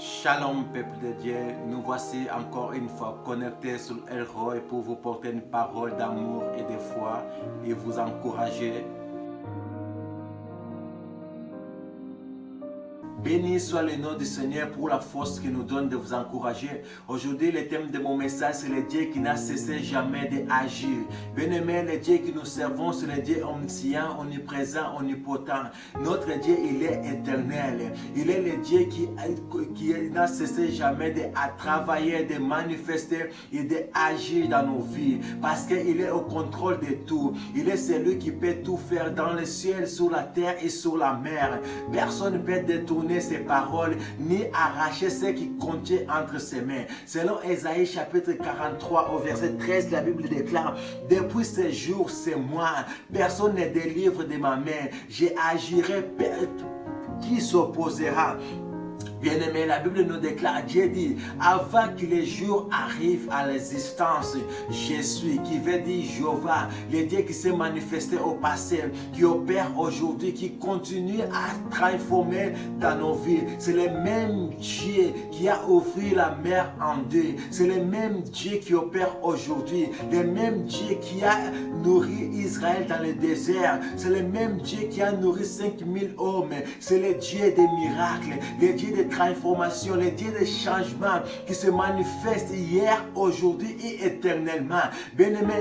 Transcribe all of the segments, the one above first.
Shalom peuple de Dieu, nous voici encore une fois connectés sur El Roi pour vous porter une parole d'amour et de foi et vous encourager. Béni soit le nom du Seigneur pour la force qu'il nous donne de vous encourager. Aujourd'hui, le thème de mon message, c'est le Dieu qui n'a cessé jamais d'agir. Bien-aimé, le Dieu que nous servons, c'est le Dieu omniscient, omniprésent, omnipotent. Notre Dieu, il est éternel. Il est le Dieu qui n'a cessé jamais de travailler, de manifester et d'agir dans nos vies. Parce qu'il est au contrôle de tout. Il est celui qui peut tout faire dans le ciel, sur la terre et sur la mer. Personne ne peut détourner ses paroles, ni arracher ce qui contient entre ses mains. Selon Ésaïe chapitre 43 au verset 13, la Bible déclare: depuis ce jour, c'est moi, personne ne délivre de ma main, j'agirai, qui s'opposera? Bien-aimé, la Bible nous déclare, Dieu dit, avant que les jours arrivent à l'existence, je suis, qui veut dire Jéhovah, le Dieu qui s'est manifesté au passé, qui opère aujourd'hui, qui continue à transformer dans nos vies. C'est le même Dieu qui a ouvert la mer en deux. C'est le même Dieu qui opère aujourd'hui. Le même Dieu qui a nourri Israël dans le désert. C'est le même Dieu qui a nourri 5000 hommes. C'est le Dieu des miracles, le Dieu des transformation, le Dieu des changements qui se manifeste hier, aujourd'hui et éternellement. Bien-aimé,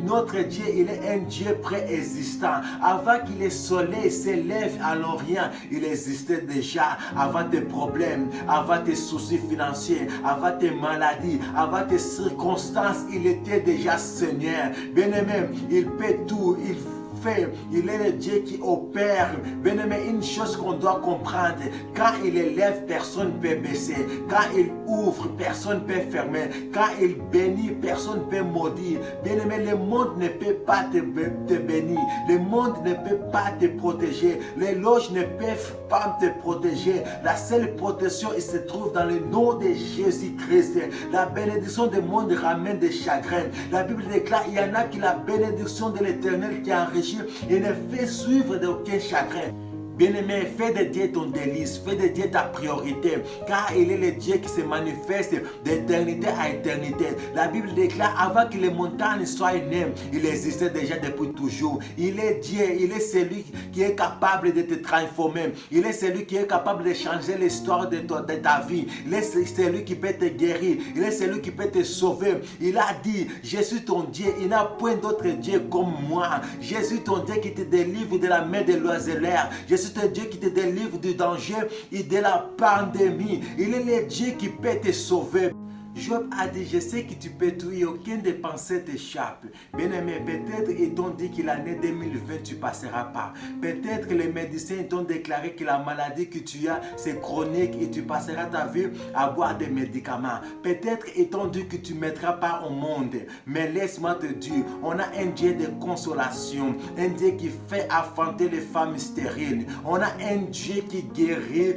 notre Dieu, il est un Dieu préexistant. Avant que le soleil s'élève à l'Orient, il existait déjà. Avant tes problèmes, avant tes soucis financiers, avant tes maladies, avant tes circonstances, il était déjà Seigneur. Bien-aimé, il peut tout, il est le Dieu qui opère. Bien-aimé, une chose qu'on doit comprendre, quand il élève, personne ne peut baisser. Quand il ouvre, personne ne peut fermer. Quand il bénit, personne ne peut maudire. Bien-aimé, le monde ne peut pas te bénir. Le monde ne peut pas te protéger. Les loges ne peuvent pas te protéger. La seule protection, il se trouve dans le nom de Jésus-Christ. La bénédiction du monde ramène des chagrins. La Bible déclare, il y en a qui la bénédiction de l'Éternel qui enrichit et ne fait suivre d'aucun chagrin. Bien-aimé, fais de Dieu ton délice, fais de Dieu ta priorité, car il est le Dieu qui se manifeste d'éternité à éternité. La Bible déclare, avant que les montagnes soient nées, il existait déjà depuis toujours. Il est Dieu, il est celui qui est capable de te transformer. Il est celui qui est capable de changer l'histoire de ta vie. Il est celui qui peut te guérir. Il est celui qui peut te sauver. Il a dit, je suis ton Dieu, il n'y a point d'autre Dieu comme moi. Je suis ton Dieu qui te délivre de la main de l'oiseleur. Je suis ton Dieu qui te délivre du danger et de la pandémie. Il est le Dieu qui peut te sauver. Job a dit, je sais que tu peux tout et aucune des pensées t'échappe. Bien-aimé, peut-être ils t'ont dit que l'année 2020 tu ne passeras pas. Peut-être que les médecins t'ont déclaré que la maladie que tu as, c'est chronique et tu passeras ta vie à boire des médicaments. Peut-être ils t'ont dit que tu ne mettras pas au monde. Mais laisse-moi te dire, on a un Dieu de consolation, un Dieu qui fait affronter les femmes stériles. On a un Dieu qui guérit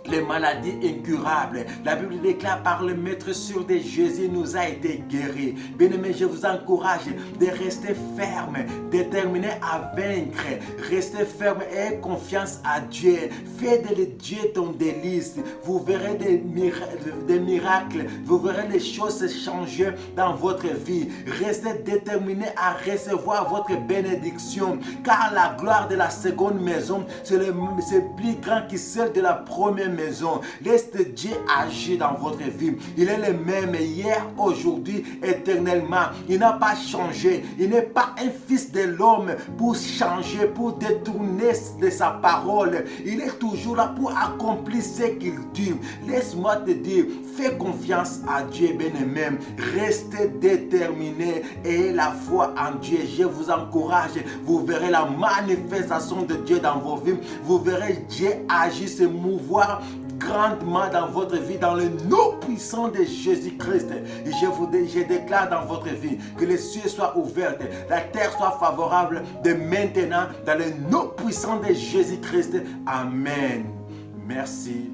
les maladies incurables. La Bible déclare, par le maître sûr de Jésus nous a été guéris. Bien-aimé, je vous encourage de rester ferme, déterminé à vaincre. Restez ferme et ayez confiance à Dieu. Faites de Dieu ton délice. Vous verrez des miracles. Vous verrez les choses changer dans votre vie. Restez déterminé à recevoir votre bénédiction. Car la gloire de la seconde maison, c'est plus grand que celle de la première maison. Laisse Dieu agir dans votre vie. Il est le même hier, aujourd'hui, éternellement. Il n'a pas changé. Il n'est pas un fils de l'homme pour changer, pour détourner de sa parole. Il est toujours là pour accomplir ce qu'il dit. Laisse-moi te dire, fais confiance à Dieu, bien-aimé. Restez déterminé et la foi en Dieu. Je vous encourage. Vous verrez la manifestation de Dieu dans vos vies. Vous verrez Dieu agir, se mouvoir grandement dans votre vie, dans le nom puissant de Jésus-Christ. Et je déclare dans votre vie que les cieux soient ouverts, la terre soit favorable de maintenant, dans le nom puissant de Jésus-Christ. Amen. Merci.